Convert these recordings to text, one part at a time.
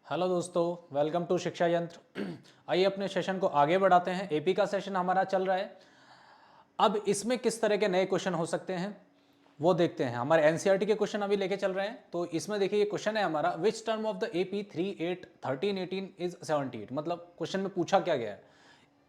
Hello दोस्तों, welcome to शिक्षा यंत्र। आइए अपने सेशन को आगे बढ़ाते हैं। एपी का सेशन हमारा चल रहा है। अब इसमें किस तरह के नए क्वेश्चन हो सकते हैं वो देखते हैं। हमारे एनसीईआरटी के क्वेश्चन अभी लेके चल रहे हैं। तो इसमें देखिए, ये क्वेश्चन है हमारा, which term of the AP 3, 8, 13, 18 is 78। मतलब क्वेश्चन में पूछा क्या गया है,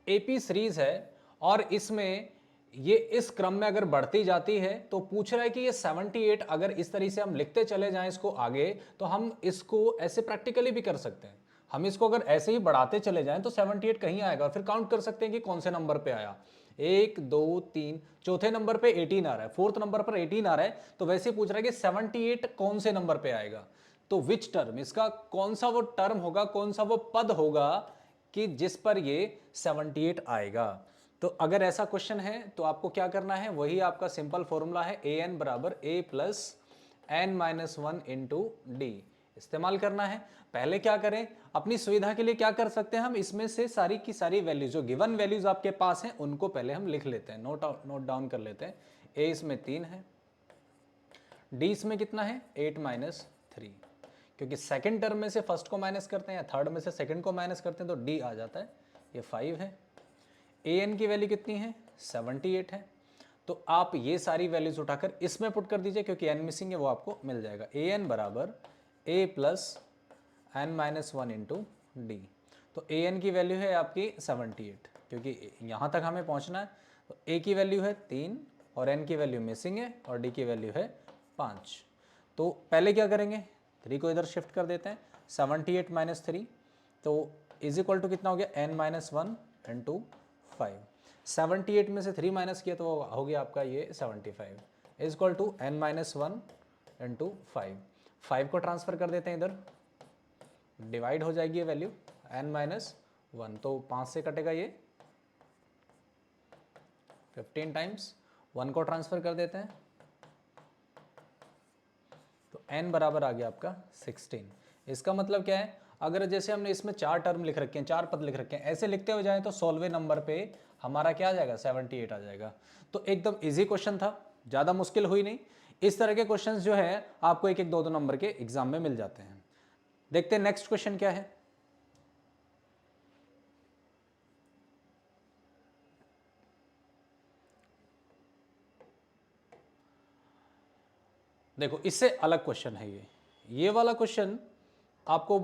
एपी सीरीज है और इसमें ये इस क्रम में अगर बढ़ती जाती है तो पूछ रहा है कि ये 78 अगर इस तरीके से हम लिखते चले जाएं इसको आगे, तो हम इसको ऐसे प्रैक्टिकली भी कर सकते हैं। हम इसको अगर ऐसे ही बढ़ाते चले जाएं तो 78 कहीं आएगा और फिर काउंट कर सकते हैं कि कौन से नंबर पे आया। 1 2 3, चौथे नंबर पे 18 आ रहा है, फोर्थ नंबर पर 18 आ रहा है। तो वैसे पूछ रहा है कि 78 कौन से नंबर पे आएगा। तो विच टर्म, इसका कौन सा वो टर्म होगा, कौन सा वो पद होगा कि जिस पर ये 78 आएगा। तो अगर ऐसा क्वेश्चन है तो आपको क्या करना है, वही आपका सिंपल फॉर्मूला है, ए एन बराबर a plus n minus one into d इस्तेमाल करना है। पहले क्या करें, अपनी सुविधा के लिए क्या कर सकते हैं, हम इसमें से सारी की सारी वैल्यूज, जो गिवन वैल्यूज आपके पास हैं उनको पहले हम लिख लेते हैं, नोट डाउन कर लेते हैं। ए इसमें 3 है, डी इसमें कितना है 8 माइनस 3, क्योंकि सेकंड टर्म में से फर्स्ट को माइनस करते हैं या थर्ड में से सेकंड को माइनस करते हैं तो डी आ जाता है, ये 5 है। ए एन की वैल्यू कितनी है 78 है। तो आप ये सारी वैल्यूज उठाकर इसमें पुट कर दीजिए, क्योंकि एन मिसिंग है वो आपको मिल जाएगा। ए एन बराबर a plus n minus one into d. तो ए एन की वैल्यू है आपकी 78, क्योंकि यहाँ तक हमें पहुँचना है। तो ए की वैल्यू है 3 और एन की वैल्यू मिसिंग है और डी की वैल्यू है 5। तो पहले क्या करेंगे, 3 को इधर शिफ्ट कर देते हैं, 78 माइनस 3 तो इज इक्वल टू कितना हो गया एन माइनस वन इंटू 5। 78 में से 3 माइनस किया तो हो गया आपका ये 75 is equal to n minus one into 5 को ट्रांसफर कर देते हैं इधर, डिवाइड हो जाएगी ये वैल्यू एन माइनस वन, तो 5 से कटेगा ये 15 टाइम्स, 1 को ट्रांसफर कर देते हैं तो n बराबर आ गया आपका 16। इसका मतलब क्या है, अगर जैसे हमने इसमें 4 टर्म लिख रखे हैं, 4 पद लिख रखे हैं, ऐसे लिखते हो जाए तो 16वें नंबर पे हमारा क्या आ जाएगा 78 आ जाएगा। तो एकदम इजी क्वेश्चन था, ज़्यादा मुश्किल हुई नहीं। इस तरह के क्वेश्चंस जो है आपको 1 1 2 2 नंबर के एग्जाम में मिल जाते हैं। देखते हैं नेक्स्ट क्वेश्चन क्या है। देखो, इससे अलग क्वेश्चन है ये वाला क्वेश्चन आपको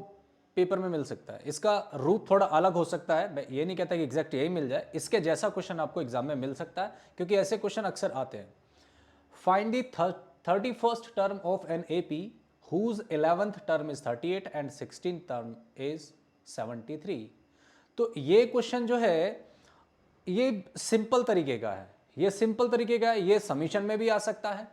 पेपर में मिल सकता है। इसका रूप थोड़ा अलग हो सकता है, मैं ये नहीं कहता कि एग्जैक्ट यही मिल जाए, इसके जैसा क्वेश्चन आपको एग्जाम में मिल सकता है, क्योंकि ऐसे क्वेश्चन अक्सर आते हैं। Find the 31st term of an AP whose 11th term is 38 and 16th term is 73। तो ये क्वेश्चन जो है ये सिंपल तरीके का है, ये समीशन में भी आ सकता है।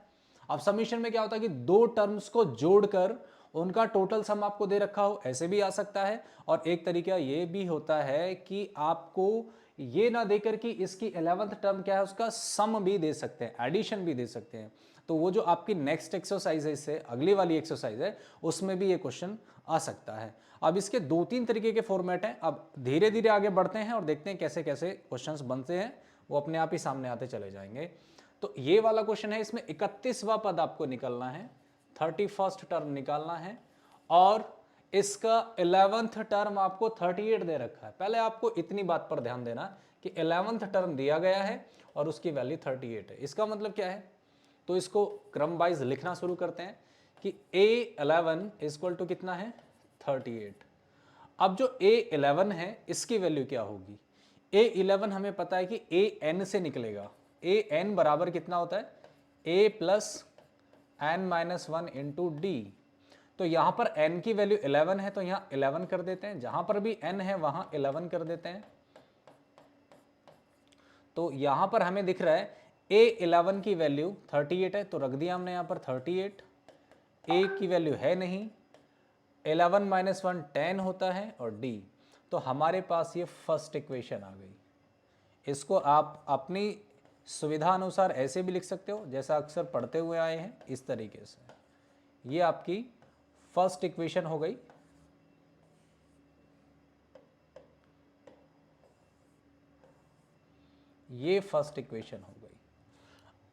अब समीशन में क्या होता है कि दो टर्म्स को जोड़कर उनका टोटल सम आपको दे रखा हो, ऐसे भी आ सकता है। और एक तरीका ये भी होता है कि आपको ये ना देकर कि इसकी 11th टर्म क्या है उसका सम भी दे सकते हैं, एडिशन भी दे सकते हैं। तो वो जो आपकी नेक्स्ट एक्सरसाइज है, इससे अगली वाली एक्सरसाइज है, उसमें भी ये क्वेश्चन आ सकता है। अब इसके 2-3 तरीके के फॉर्मेट हैं। अब धीरे धीरे आगे बढ़ते हैं और देखते हैं कैसे कैसे क्वेश्चंस बनते हैं, वो अपने आप ही सामने आते चले जाएंगे। तो ये वाला क्वेश्चन है, इसमें 31वां पद आपको निकालना है, 31st टर्म निकालना है और इसका 11th टर्म आपको 38 दे रखा है। पहले आपको इतनी बात पर ध्यान देना कि 11th टर्म दिया गया है और उसकी वैल्यू 38 है। इसका मतलब क्या है, तो इसको क्रम वाइज लिखना शुरू करते हैं कि A11 इक्वल टू कितना है 38। अब जो A11 है इसकी वैल्यू क्या होगी, A11 हमें पता है कि AN से निकलेगा। AN बराबर कितना होता है A plus n minus one into d. तो यहां पर n की वैल्यू 11 है तो यहां 11 कर देते हैं, जहां पर भी n है वहां 11 कर देते हैं। तो यहां पर हमें दिख रहा है A11 की वैल्यू 38 है तो रख दिया हमने यहां पर 38। A की वैल्यू है नहीं, 11 माइनस वन 10 होता है और D। तो हमारे पास ये फर्स्ट इक्वेशन आ गई। इसको आप अपनी सुविधा अनुसार ऐसे भी लिख सकते हो जैसा अक्सर पढ़ते हुए आए हैं, इस तरीके से। ये आपकी फर्स्ट इक्वेशन हो गई। ये फर्स्ट इक्वेशन हो गई।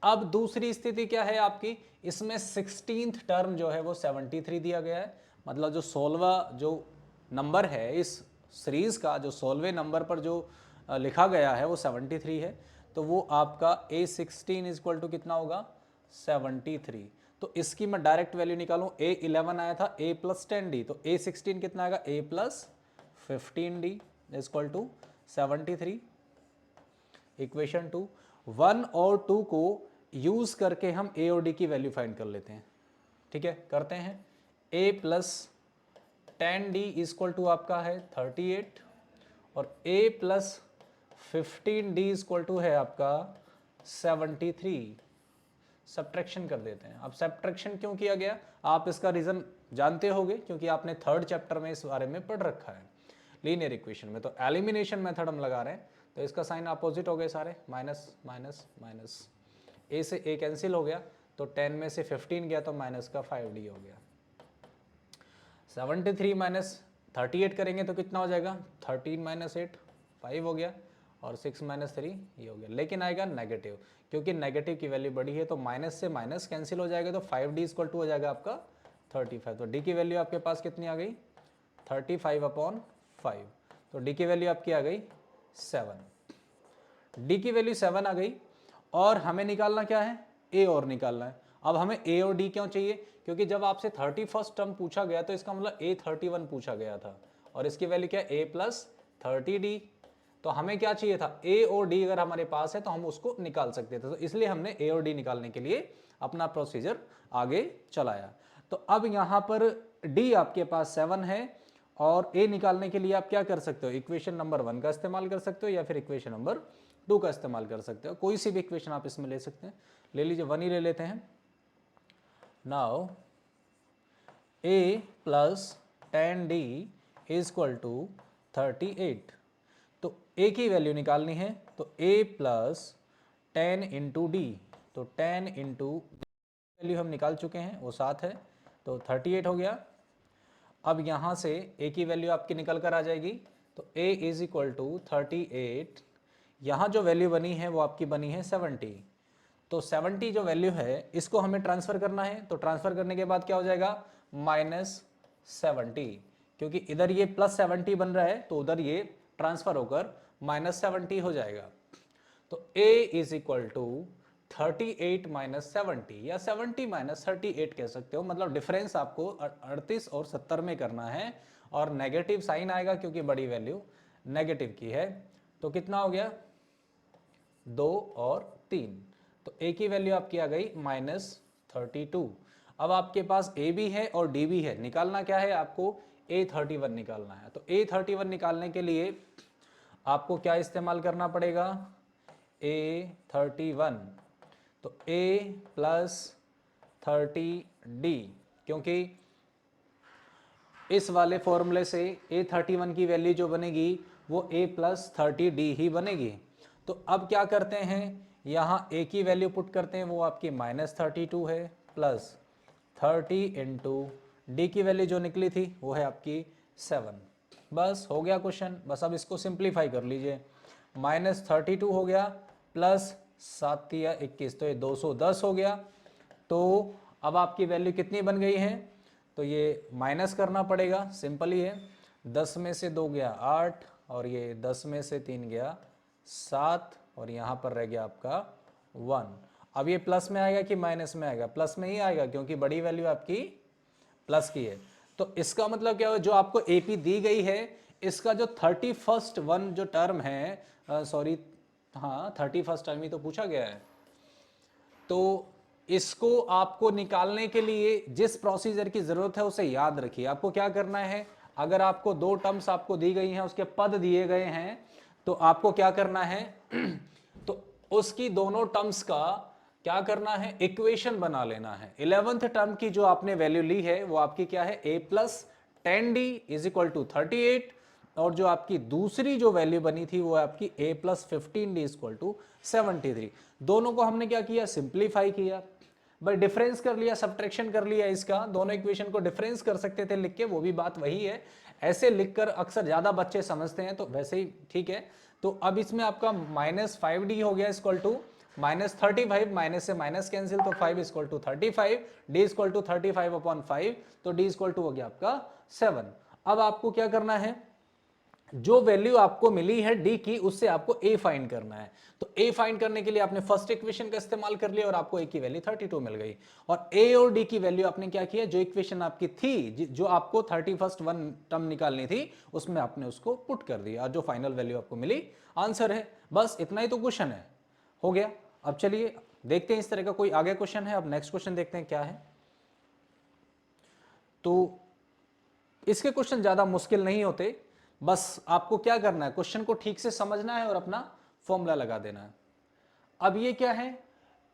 अब दूसरी स्थिति क्या है आपकी, इसमें 16th टर्म जो है वो 73 दिया गया है। मतलब जो 16वां जो नंबर है इस सीरीज का, जो 16वें नंबर पर जो लिखा गया है वो 73 है, तो वो आपका A16 इज इक्वल टू कितना होगा 73। तो इसकी मैं डायरेक्ट वैल्यू निकालूं, A11 आया था A प्लस 10D, तो A16 कितना आएगा A plus 15D is equal to 73। Equation 2, 1 और 2 को यूज करके हम A और D की वैल्यू फाइंड कर लेते हैं। ठीक है, करते हैं। A plus 10D is equal to आपका है 38 और A plus 15D is equal to है आपका 73। सब्ट्रैक्शन कर देते हैं। अब सब्ट्रैक्शन क्यों किया गया, आप इसका रीजन जानते होंगे क्योंकि आपने 3rd चैप्टर में इस बारे में पढ़ रखा है लीनियर इक्वेशन में। तो एलिमिनेशन मेथड हम लगा रहे हैं, तो इसका साइन अपोजिट हो गए सारे, माइनस माइनस माइनस, A से A कैंसिल हो गया, तो 10 में से 15 गया तो माइनस का 5D हो गया। 73 माइनस 38 करेंगे तो कितना हो जाएगा 13 माइनस 8 5 हो गया, और 6 माइनस 3 ये हो गया, लेकिन आएगा नेगेटिव, क्योंकि नेगेटिव की वैल्यू बड़ी है तो माइनस से माइनस कैंसिल हो जाएगा, तो 5D इक्वल टू हो जाएगा आपका 35। तो D की वैल्यू आपके पास कितनी आ गई 35/5, तो D की वैल्यू आपकी आ गई 7। D की वैल्यू 7 आ गई, और हमें निकालना क्या है A और निकालना है। अब हमें A और D क्यों चाहिए, क्योंकि जब आपसे 31st टर्म पूछा गया तो इसका मतलब A31 पूछा गया था, और इसकी वैल्यू क्या है A प्लस 30D, तो हमें क्या चाहिए था A और D अगर हमारे पास है तो हम उसको निकाल सकते थे, तो इसलिए हमने A और D निकालने के लिए अपना प्रोसीजर आगे चलाया। तो अब यहाँ पर D आपके पास 7 है, और A निकालने के लिए आप क्या कर सकते हो, इक्वेशन नंबर 1 का इस्तेमाल कर सकते हो या फिर इक्वेशन नंबर 2 का इस्तेमाल कर सकते हो, कोई सी भी इक्वेशन आप इसमें ले सकते हैं। ले लीजिए 1 ही ले लेते हैं। Now A plus 10D is equal to 38, तो A की वैल्यू निकालनी है, तो A प्लस 10 इंटू डी, तो 10 इंटू वैल्यू हम निकाल चुके हैं वो 7 है, तो 38 हो गया। अब यहाँ से A की वैल्यू आपकी निकल कर आ जाएगी, तो A इज इक्वल टू 38, यहाँ जो वैल्यू बनी है वो आपकी बनी है 70, तो 70 जो वैल्यू है इसको हमें ट्रांसफर करना है, तो ट्रांसफर करने के बाद क्या हो जाएगा -70, क्योंकि इधर ये +70 बन रहा है तो उधर ये ट्रांसफर होकर -70 हो जाएगा। तो A is equal to 38 minus 70 या 70 माइनस 38 कह सकते हो, मतलब डिफरेंस आपको 38 और 70 में करना है, और नेगेटिव साइन आएगा क्योंकि बड़ी वैल्यू नेगेटिव की है। तो कितना हो गया 2 और 3, तो A की वैल्यू आपकी आ गई -32। अब आपके पास A भी है और D भी है, निकालना क्या है आपको A31 निकालना है। तो A31 निकालने के लिए आपको क्या इस्तेमाल करना पड़ेगा A31, तो A प्लस 30D, क्योंकि इस वाले फॉर्मूले से A31 की वैल्यू जो बनेगी वो A प्लस 30D ही बनेगी। तो अब क्या करते हैं, यहाँ A की वैल्यू पुट करते हैं, वो आपकी -32 है, प्लस 30 इंटू D की वैल्यू जो निकली थी वो है आपकी 7। बस हो गया क्वेश्चन। बस अब इसको सिंप्लीफाई कर लीजिए, -32 हो गया प्लस 7 या 21, तो ये 210 हो गया। तो अब आपकी वैल्यू कितनी बन गई है, तो ये माइनस करना पड़ेगा, सिंपल ही है। 10 में से 2 गया 8, और ये 10 में से 3 गया 7, और यहाँ पर रह गया आपका 1। अब ये प्लस में आएगा कि माइनस में आएगा, प्लस में ही आएगा क्योंकि बड़ी वैल्यू आपकी प्लस की है। तो इसका मतलब क्या है, जो आपको AP दी गई है इसका जो 31st वन जो टर्म है, सॉरी हाँ 31st टर्म ही तो पूछा गया है, तो इसको आपको निकालने के लिए जिस प्रोसीजर की जरूरत है उसे याद रखिए। आपको क्या करना है, अगर आपको 2 टर्म्स आपको दी गई हैं, उसके पद दिए गए हैं, तो आपको क्या करना है तो उसकी दोनों टर्म्स का क्या करना है, इक्वेशन बना लेना है। 11th टर्म की जो आपने वैल्यू ली है वो आपकी क्या है A plus 10D is equal to 38, और जो आपकी दूसरी जो वैल्यू बनी थी वो आपकी A plus 15D is equal to 73। दोनों को हमने क्या किया, सिंप्लीफाई किया, भाई डिफरेंस कर लिया, सब्ट्रैक्शन कर लिया इसका। दोनों इक्वेशन को डिफरेंस कर सकते थे लिख के, वो भी बात वही है, ऐसे लिखकर अक्सर ज्यादा बच्चे समझते हैं, तो वैसे ही ठीक है। तो अब इसमें आपका -5D हो गया इक्वल टू -35, माइनस से माइनस कैंसिल, तो 5 equal to 35, D equal to 35/5, तो D इक्वल टू हो गया आपका 7। अब आपको क्या करना है, जो वैल्यू आपको मिली है डी की उससे आपको ए फाइंड करना है। तो ए फाइंड करने के लिए आपने फर्स्ट इक्वेशन का इस्तेमाल कर लिया और आपको ए की वैल्यू 32 मिल गई। और ए और डी की वैल्यू आपने क्या किया, जो इक्वेशन आपकी थी, जो आपको 31st वन टर्म निकालनी थी, उसमें आपने उसको पुट कर दिया और जो फाइनल वैल्यू आपको मिली आंसर है। बस इतना ही तो क्वेश्चन है, हो गया। अब चलिए देखते हैं इस तरह का कोई आगे क्वेश्चन है। अब नेक्स्ट क्वेश्चन देखते हैं क्या है। तो इसके क्वेश्चन ज्यादा मुश्किल नहीं होते, बस आपको क्या करना है, क्वेश्चन को ठीक से समझना है और अपना फॉर्मूला लगा देना है। अब ये क्या है,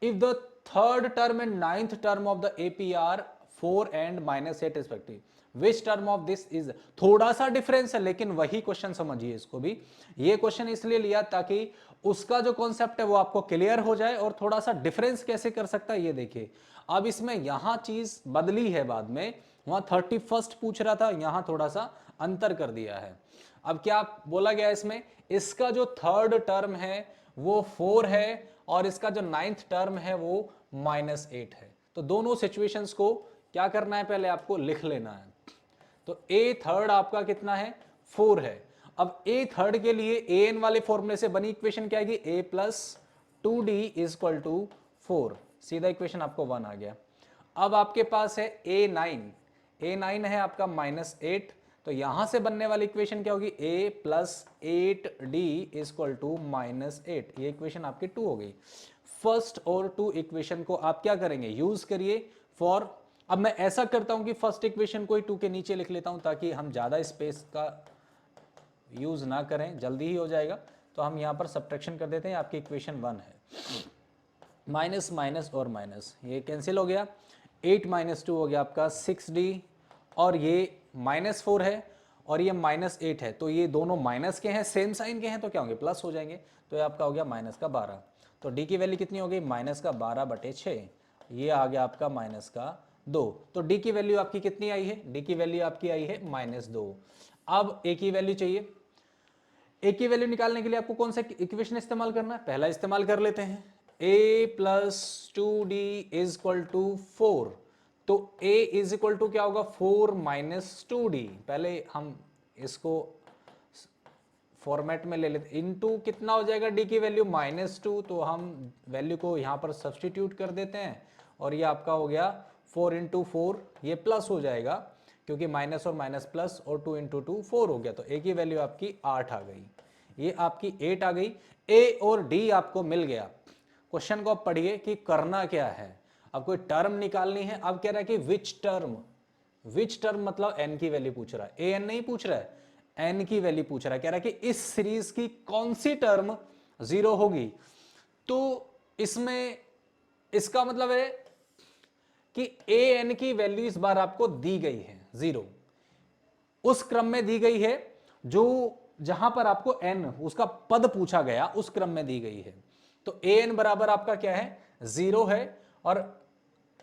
if the third term and ninth term of the APR 4 and -8 respective, which term of this is, थोड़ा सा डिफरेंस है लेकिन वही क्वेश्चन समझिए इसको भी। ये क्वेश्चन इसलिए लिया ताकि उसका जो कॉन्सेप्ट है वो आपको क्लियर हो जाए और थोड़ा सा डिफरेंस कैसे कर सकता है ये देखिए। अब इसमें यहां चीज बदली है, बाद में वहां 31st पूछ रहा था, यहां थोड़ा सा अंतर कर दिया है। अब क्या बोला गया इसमें, इसका जो थर्ड टर्म है वो 4 है और इसका जो नाइन्थ टर्म है वो -8 है। तो दोनों सिचुएशंस को क्या करना है, पहले आपको लिख लेना है। तो ए थर्ड आपका कितना है, 4 है। अब ए थर्ड के लिए ए एन वाले फॉर्मूले से बनी इक्वेशन क्या आएगी, a + 2d = 4, सीधा इक्वेशन आपको 1 आ गया। अब आपके पास है a9 है आपका -8, तो यहां से बनने वाली इक्वेशन क्या होगी, a + 8d = -8, ये इक्वेशन आपकी 2 हो गई। फर्स्ट और 2 इक्वेशन को आप क्या करेंगे, यूज करिए फॉर। अब मैं ऐसा करता हूं कि फर्स्ट इक्वेशन को ही 2 के नीचे लिख लेता हूं ताकि हम ज्यादा स्पेस का यूज ना करें, जल्दी ही हो जाएगा। तो हम यहां पर सब्ट्रैक्शन कर देते हैं, आपकी इक्वेशन 1 है, माइनस माइनस और माइनस ये कैंसिल हो गया, 8 - 2 हो गया आपका 6d, और ये -4 है और ये -8 है, तो ये दोनों माइनस के हैं, सेम साइन के हैं, तो क्या होंगे, प्लस हो जाएंगे। तो ये आपका हो गया -12। तो d की वैल्यू कितनी हो गई, -12/6, ये आ गया आपका -2। तो d की वैल्यू आपकी कितनी आई है, d की वैल्यू आपकी आई है -2। अब a की वैल्यू चाहिए, a की वैल्यू निकालने के लिए आपको कौन सा इक्वेशन इस्तेमाल करना है, पहला इस्तेमाल कर लेते हैं, a + 2d = 4। तो a = क्या होगा, 4 - 2d। पहले हम इसको फॉर्मेट में ले लेते, इनटू कितना हो जाएगा, d की वैल्यू -2, तो हम वैल्यू को यहां पर सब्सटीट्यूट कर देते हैं और ये आपका हो गया 4 × 4, ये प्लस हो जाएगा क्योंकि माइनस और माइनस प्लस, और 2 × 2 4 हो गया। तो a की वैल्यू आपकी 8 आ गई, ये आपकी 8 आ गई। a और d आपको मिल गया। क्वेश्चन को आप पढ़िए कि करना क्या है, अब कोई टर्म निकालनी है। अब कह रहा है कि विच टर्म मतलब n की वैल्यू पूछ रहा है, an नहीं पूछ रहा है, n की वैल्यू पूछ रहा है। कह रहा है कि इस सीरीज की कौन सी टर्म 0 होगी। तो इसमें इसका मतलब है कि an की वैल्यू इस बार आपको दी गई है 0, उस क्रम में दी गई है जो जहां पर आपको n उसका पद पूछा गया उस क्रम में दी गई है। तो an बराबर आपका क्या है, 0 है, और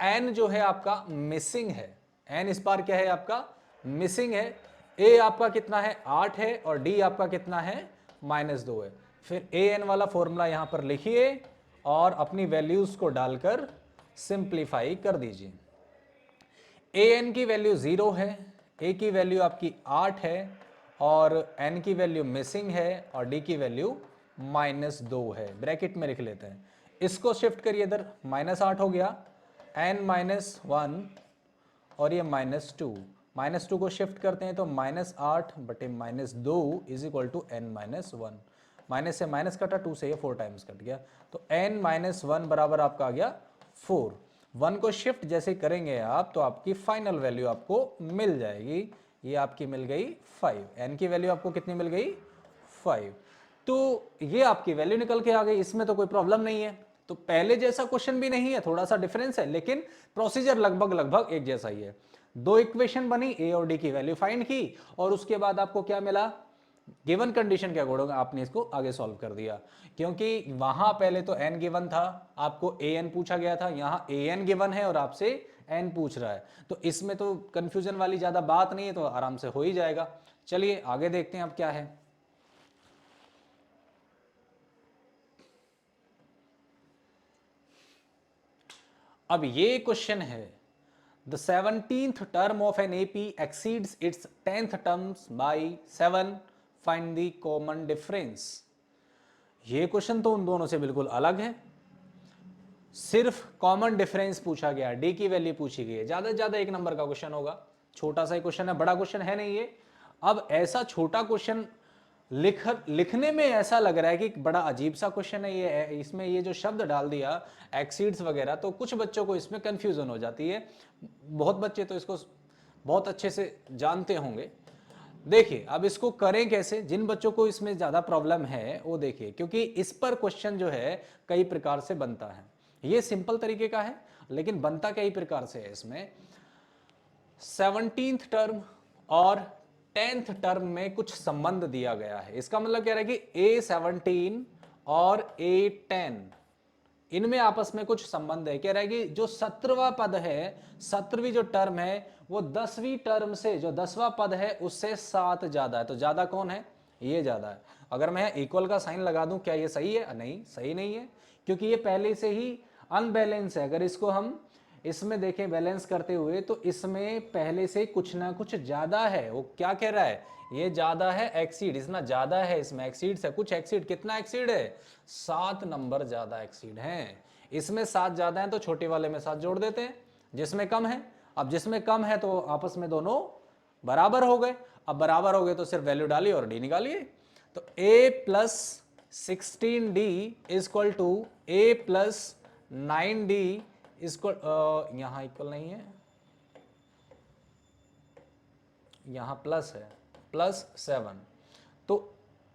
n जो है आपका मिसिंग है, n इस बार क्या है आपका मिसिंग है। a आपका कितना है, 8 है, और d आपका कितना है, -2 है। फिर an वाला फॉर्मूला यहां पर लिखिए और अपनी वैल्यूज को डालकर सिंप्लीफाई कर दीजिए। an की वैल्यू 0 है, a की वैल्यू आपकी 8 है, और n की वैल्यू मिसिंग है, और d की वैल्यू -2 है। ब्रैकेट में लिख लेते हैं, इसको शिफ्ट करिए इधर, -8 हो गया, n - 1 और ये -2, -2 को शिफ्ट करते हैं तो -8/-2 = n-1। माइनस से माइनस कटा, 2 से ये 4 टाइम्स कट गया, तो n-1 बराबर आपका आ गया 4। 1 को शिफ्ट जैसे करेंगे आप तो आपकी फाइनल वैल्यू आपको मिल जाएगी, ये आपकी मिल गई 5। n की वैल्यू आपको कितनी मिल गई, 5। तो ये आपकी वैल्यू निकल के आ गई, इसमें तो कोई प्रॉब्लम नहीं है। तो पहले जैसा क्वेश्चन भी नहीं है, थोड़ा सा डिफरेंस है, लेकिन प्रोसीजर लगभग एक जैसा ही है। 2 इक्वेशन बनी, a और d की वैल्यू फाइंड की, और उसके बाद आपको क्या मिला, गिवन कंडीशन के अकॉर्डिंग आपने इसको आगे सॉल्व कर दिया। क्योंकि वहां पहले तो n गिवन था, आपको an पूछा गया था, यहां an गिवन है और आपसे n पूछ रहा है, तो इसमें तो कंफ्यूजन वाली ज्यादा बात नहीं है, तो आराम से हो ही जाएगा। चलिए आगे देखते हैं अब क्या है। अब ये क्वेश्चन है, the 17th term of an AP exceeds its 10th terms by 7, find the common difference. ये क्वेश्चन तो उन दोनों से बिल्कुल अलग है, सिर्फ कॉमन डिफरेंस पूछा गया, डी की वैल्यू पूछी गई है। ज्यादा से ज्यादा 1 नंबर का क्वेश्चन होगा, छोटा सा ही क्वेश्चन है, बड़ा क्वेश्चन है नहीं ये। अब ऐसा छोटा क्वेश्चन लिखने में ऐसा लग रहा है कि बड़ा अजीब सा क्वेश्चन है ये, इसमें ये जो शब्द डाल दिया एक्सीड्स वगैरह, तो कुछ बच्चों को इसमें कंफ्यूजन हो जाती है। बहुत बच्चे तो इसको बहुत अच्छे से जानते होंगे। देखिए अब इसको करें कैसे, जिन बच्चों को इसमें ज्यादा प्रॉब्लम है वो देखिए, क्योंकि इस पर क्वेश्चन जो है कई प्रकार से बनता है। ये सिंपल तरीके का है लेकिन बनता कई प्रकार से है। इसमें 17th टर्म और 10th टर्म में कुछ संबंध दिया गया है। इसका मतलब कह रहा है कि A17 और A10 इनमें आपस में कुछ संबंध है। कह रहा है कि जो 17वां पद है, 17वीं जो टर्म है वो 10वीं टर्म से, जो 10वां पद है उससे 7 ज्यादा है। तो ज्यादा कौन है? ये ज्यादा है। अगर मैं इक्वल का साइन लगा दूं, क्या ये सही है? नहीं, सही नहीं है, क्योंकि ये पहले से ही अनबैलेंस है। अगर इसको हम इसमें देखें बैलेंस करते हुए, तो इसमें पहले से कुछ ना कुछ ज्यादा है। वो क्या कह रहा है? ये ज्यादा है, एक्सीड इसमें ज्यादा है, इसमें एक्सीड है कुछ। एक्सीड कितना एक्सीड है? 7 नंबर ज्यादा एक्सीड है। इसमें 7 ज्यादा है तो छोटे वाले में 7 जोड़ देते हैं, जिसमें कम है। अब जिसमें कम है तो आपस में दोनों बराबर हो गए। अब बराबर हो गए तो सिर्फ वैल्यू डालिए और डी निकालिए। तो a plus 16d equal to a plus 9d equal, यहां इक्वल नहीं है, यहां प्लस है, प्लस 7। तो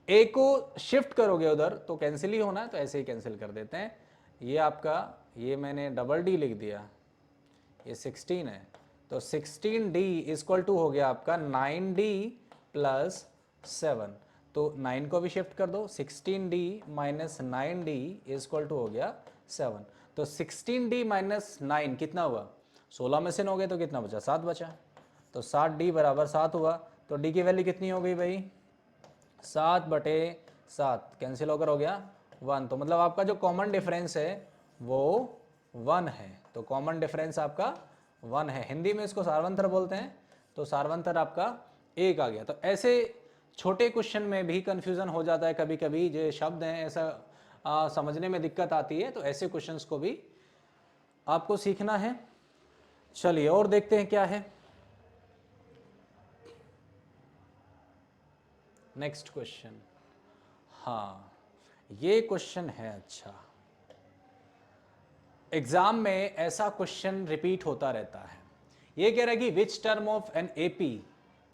a को शिफ्ट करोगे उधर तो कैंसिल ही होना है, तो ऐसे ही कैंसिल कर देते हैं। ये आपका, ये मैंने डबल डी लिख दिया, ये 16 है, तो 16d इक्वल टू हो गया आपका 9d प्लस 7। तो 9 को भी शिफ्ट कर दो, 16d minus 9d equal to हो गया 7। तो 16d माइनस 9 कितना हुआ? 16 में से 9 गए तो कितना बचा? 7 बचा। तो 7d बराबर 7 हुआ। तो d की वैल्यू कितनी हो गई भाई? 7/7 कैंसिल होकर हो गया 1। तो मतलब आपका जो कॉमन डिफरेंस है वो 1 है। तो कॉमन डिफरेंस आपका 1 है। हिंदी में इसको सार्वंतर बोलते हैं, तो सार्वंतर आपका 1 आ गया। तो ऐसे छोटे क्वेश्चन में भी कंफ्यूजन हो जाता है कभी कभी, जो शब्द हैं ऐसा समझने में दिक्कत आती है, तो ऐसे क्वेश्चंस को भी आपको सीखना है। चलिए और देखते हैं क्या है नेक्स्ट क्वेश्चन। हाँ ये क्वेश्चन है, अच्छा एग्जाम में ऐसा क्वेश्चन रिपीट होता रहता है। ये कह रहा है कि which term of an AP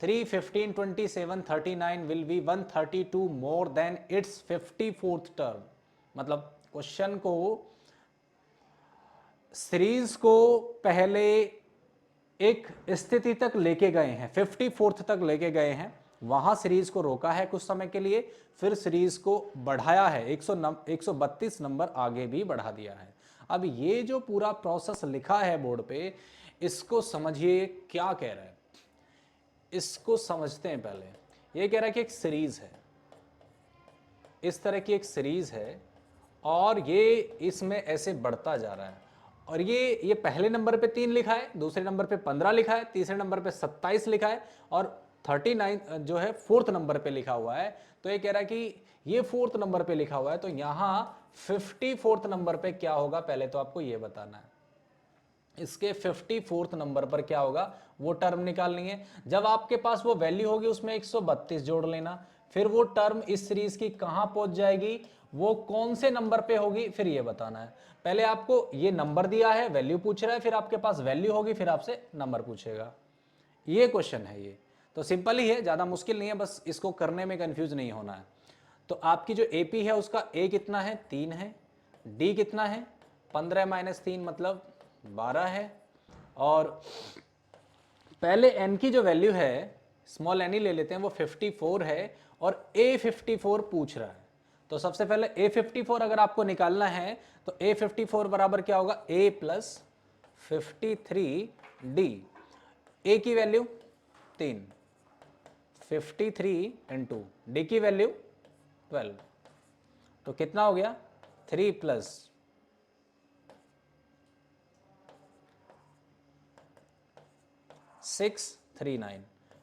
3, 15, 27, 39 will be 132 more than it's 54th term. मतलब क्वेश्चन को, सीरीज को पहले एक स्थिति तक लेके गए हैं, 54th तक लेके गए हैं, वहां सीरीज को रोका है कुछ समय के लिए, फिर सीरीज को बढ़ाया है, 132 नंबर आगे भी बढ़ा दिया है। अब ये जो पूरा प्रोसेस लिखा है बोर्ड पे, इसको समझिए क्या कह रहा है, इसको समझते हैं पहले। ये कह रहा है कि एक सीरीज है, इस तरह की एक सीरीज है और ये इसमें ऐसे बढ़ता जा रहा है, और ये पहले नंबर पे 3 लिखा है, दूसरे नंबर पे 15 लिखा है, तीसरे नंबर पे 27 लिखा है, और 39 जो है 4th नंबर पे लिखा हुआ है। तो ये कह रहा है कि ये 4th नंबर पे लिखा हुआ है, तो यहां 54th नंबर पे क्या होगा, पहले तो आपको ये बताना है। इसके 54th नंबर पर क्या होगा वो टर्म निकालनी है। जब आपके पास वो वैल्यू होगी उसमें 132 जोड़ लेना, फिर वो टर्म इस सीरीज की कहां पहुंच जाएगी, वो कौन से नंबर पे होगी, फिर ये बताना है। पहले आपको ये नंबर दिया है, वैल्यू पूछ रहा है, फिर आपके पास वैल्यू होगी, फिर आपसे नंबर पूछेगा। ये क्वेश्चन है, ये तो सिंपल ही है, ज्यादा मुश्किल नहीं है, बस इसको करने में कंफ्यूज नहीं होना है। तो आपकी जो एपी है उसका ए कितना है? 3 है। डी कितना है? 15 माइनस 3 मतलब 12 है। और पहले एन की जो वैल्यू है, स्मॉल एन ही ले लेते हैं, वो 54 है, और ए 54 पूछ रहा है। तो सबसे पहले ए 54 अगर आपको निकालना है तो ए 54 बराबर क्या होगा? ए प्लस 53d। ए की वैल्यू 3, 53 इंटू डी की वैल्यू 12, तो कितना हो गया? 3 प्लस 639।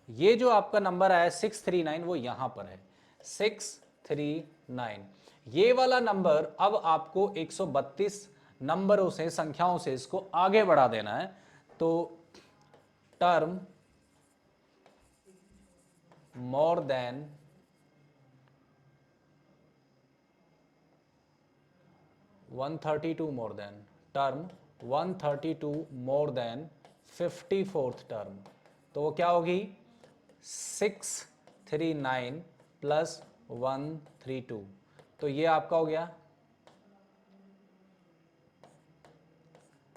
ये जो आपका नंबर आया 639 वो यहां पर है 639। ये वाला नंबर अब आपको 132 नंबरों से, संख्याओं से इसको आगे बढ़ा देना है। तो term more than 132 more than, term 132 more than 54th term, तो वो क्या होगी 639 प्लस 132, तो ये आपका हो गया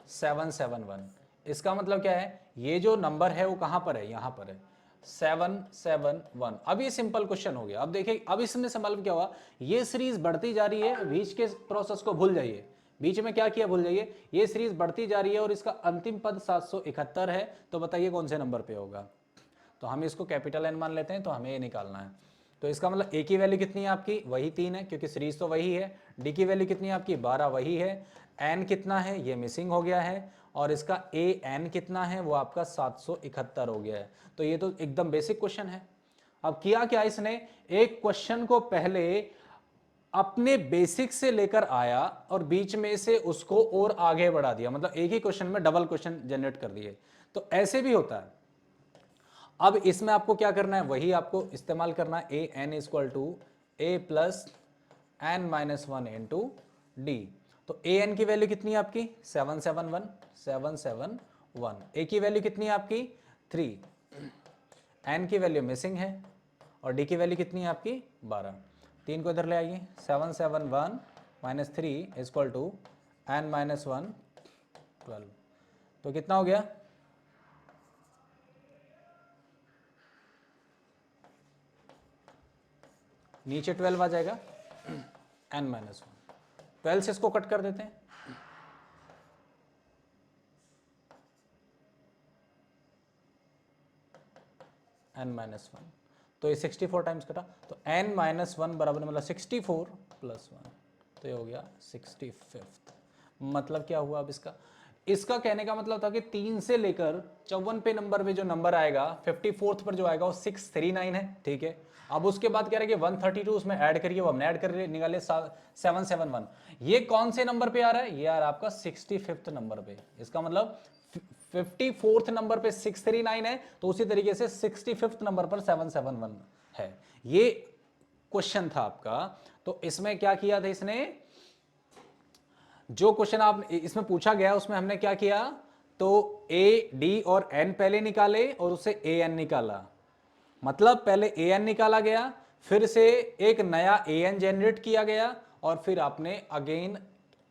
771। इसका मतलब क्या है, ये जो नंबर है वो कहां पर है, यहां पर है 771। अब ये सिंपल क्वेश्चन हो गया। अब देखिए, अब इसमें से मालूम क्या हुआ, ये सीरीज बढ़ती जा रही है, बीच के प्रोसेस को भूल जाइए, बीच में क्या किया भूल जाइए, ये सीरीज बढ़ती जा रही है और इसका अंतिम पद 771 है। तो बताइए कौन से नंबर पे होगा। तो हम इसको कैपिटल एन मान लेते हैं, तो हमें ये निकालना है। तो इसका मतलब ए की वैल्यू कितनी है आपकी, वही 3 है क्योंकि सीरीज तो वही है। डी की वैल्यू कितनी है आपकी 12, वही है। एन कितना है, ये मिसिंग हो गया है। और इसका ए एन कितना है, वो आपका 771 हो गया है। तो ये तो एकदम बेसिक क्वेश्चन है। अब किया क्या इसने, एक क्वेश्चन को पहले अपने बेसिक से लेकर आया और बीच में से उसको और आगे बढ़ा दिया, मतलब एक ही क्वेश्चन में डबल क्वेश्चन जनरेट कर दिए। तो ऐसे भी होता है। अब इसमें आपको क्या करना है, वही आपको इस्तेमाल करना है, a n equal to a plus n minus 1 into d. तो ए एन की वैल्यू कितनी है आपकी 771, ए की वैल्यू कितनी है आपकी 3, एन की वैल्यू मिसिंग है और डी की वैल्यू कितनी है आपकी 12। 3 को इधर ले आइए, 771 minus 3 equal to n minus 1 12। तो कितना हो गया, नीचे 12 आ जाएगा, एन माइनस 1। 12 से इसको कट कर देते हैं, एन माइनस 1, तो ये 64 टाइम्स कटा, तो एन माइनस 1 बराबर मतलब 64 प्लस 1, तो ये हो गया 65th। मतलब क्या हुआ अब इसका कहने का मतलब था कि 3 से लेकर 54 पे नंबर में जो नंबर आएगा 54th पर जो आएगा वो 639 है, ठीक है। अब उसके बाद कह रहे हैं कि 132 उसमें ऐड करिए, वो हमने ऐड कर निकाले 771। ये कौन से नंबर पे आ रहा है, ये आ रहा है आपका 65th नंबर पे। इसका मतलब 54th नंबर पे 639 है, तो उसी तरीके से 65th नंबर पर 771 है। ये क्वेश्चन था आपका। तो इसमें क्या किया था इसने, जो क्वेश्चन आप इसमें पूछा गया उसमें हमने क्या किया, तो ए डी और एन पहले निकाले और उससे ए एन निकाला। मतलब पहले ए एन निकाला गया, फिर से एक नया ए एन जनरेट किया गया और फिर आपने अगेन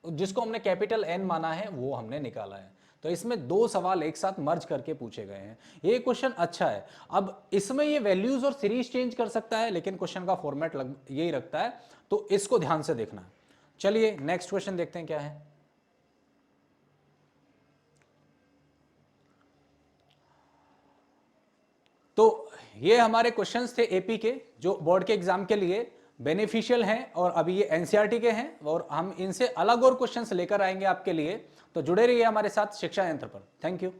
जिसको हमने कैपिटल एन माना है वो हमने निकाला है। तो इसमें दो सवाल एक साथ मर्ज करके पूछे गए हैं। ये क्वेश्चन अच्छा है। अब इसमें ये वैल्यूज और सीरीज चेंज कर सकता है, लेकिन क्वेश्चन का फॉर्मेट यही रखता है, तो इसको ध्यान से देखना है। चलिए नेक्स्ट क्वेश्चन देखते हैं क्या है। तो ये हमारे क्वेश्चंस थे एपी के, जो बोर्ड के एग्जाम के लिए बेनिफिशियल हैं और अभी ये एनसीईआरटी के हैं, और हम इनसे अलग और क्वेश्चंस लेकर आएंगे आपके लिए। तो जुड़े रहिए हमारे साथ शिक्षा यंत्र पर। Thank you.